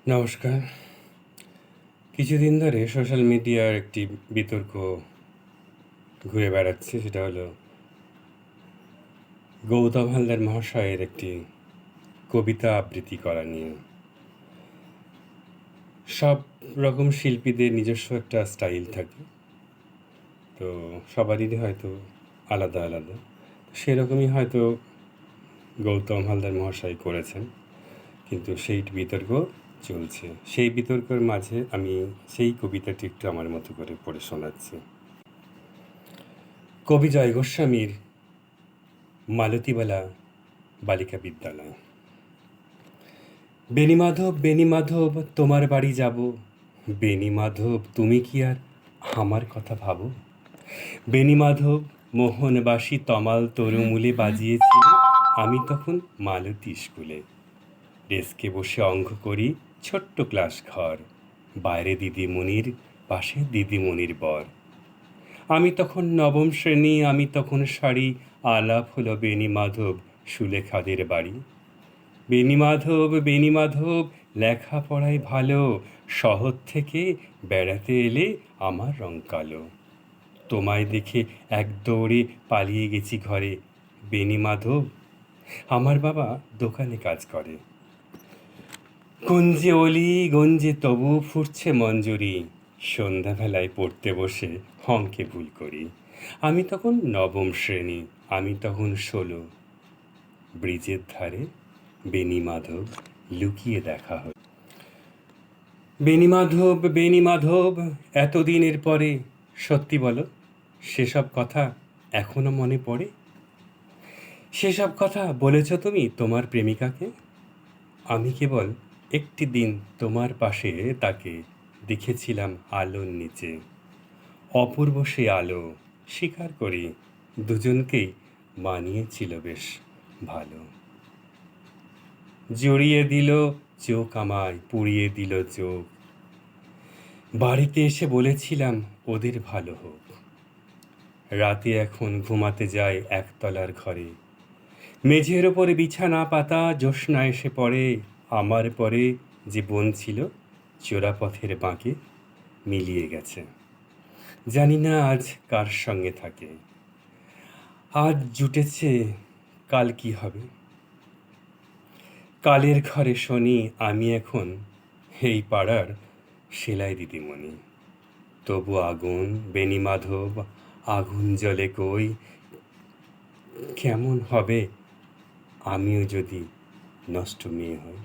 নমস্কার। কিছুদিন ধরে সোশ্যাল মিডিয়ার একটি বিতর্ক ঘুরে বেড়াচ্ছে, সেটা হলো গৌতম হালদার মহাশয়ের একটি কবিতা আবৃত্তি করা নিয়ে। সব রকম শিল্পীদের নিজস্ব একটা স্টাইল থাকে, তো সবারই হয়তো আলাদা আলাদা। সেরকমই হয়তো গৌতম হালদার মহাশয় করেছেন, কিন্তু সেই বিতর্ক চলছে। সেই বিতর্কের মাঝে আমি সেই কবিতাটি একটু আমার মতো করে পড়ে শোনাচ্ছি। কবি জয় গোস্বামীর মালতীবালা বালিকা বিদ্যালয়। বেণীমাধব বেণীমাধব তোমার বাড়ি যাব, বেণীমাধব তুমি কি আর আমার কথা ভাবো। বেণীমাধব মোহনবাসী তমাল তরুমূলে বাজিয়েছিল, আমি তখন মালতী স্কুলে। ডেস্কে বসে অঙ্ক করি, ছোট্ট ক্লাস ঘর, বাইরে দিদিমণির, পাশে দিদিমণির বর। আমি তখন নবম শ্রেণী, আমি তখন শাড়ি, আলাপ হলো বেণীমাধব সুলেখাদের বাড়ি। বেণীমাধব বেণীমাধব লেখাপড়ায় ভালো, শহর থেকে বেড়াতে এলে আমার রং কালো। তোমায় দেখে এক দৌড়ে পালিয়ে গেছি ঘরে। বেণীমাধব আমার বাবা দোকানে কাজ করে। কুঞ্জে অলি গঞ্জে তবু ফুটছে মঞ্জুরি, সন্ধ্যাবেলায় পড়তে বসে অঙ্কে ভুল করি। আমি তখন নবম শ্রেণী, আমি তখন 16। ব্রিজের ধারে বেণীমাধব লুকিয়ে দেখা হল। বেণীমাধব বেণীমাধব এতদিনের পরে সত্যি বলো, সেসব কথা এখনো মনে পড়ে? সেসব কথা বলেছ তুমি তোমার প্রেমিকাকে? আমি কেবল একটি দিন তোমার পাশে তাকে দেখেছিলাম আলোর নিচে। অপূর্ব সে আলো, স্বীকার করি দুজনকেই মানিয়েছিল বেশ ভালো। জড়িয়ে দিল চোখ আমায়, পুড়িয়ে দিল চোখ। বাড়িতে এসে বলেছিলাম ওদের ভালো হোক। রাতে এখন ঘুমাতে যায় একতলার ঘরে, মেঝের ওপরে বিছানা পাতা, জ্যোৎস্না এসে পড়ে। আমার পরে যে বোন ছিল চোরাপথের বাঁকে মিলিয়ে গেছে, জানি না আজ কার সঙ্গে থাকে। আজ জুটেছে, কাল কি হবে। কালের ঘরে শনি আমি এখন এই পাড়ার সেলাই দিদিমণি। তবু আগুন বেণীমাধব, আগুন জ্বলে কই। কেমন হবে আমিও যদি নষ্ট মেয়ে হই।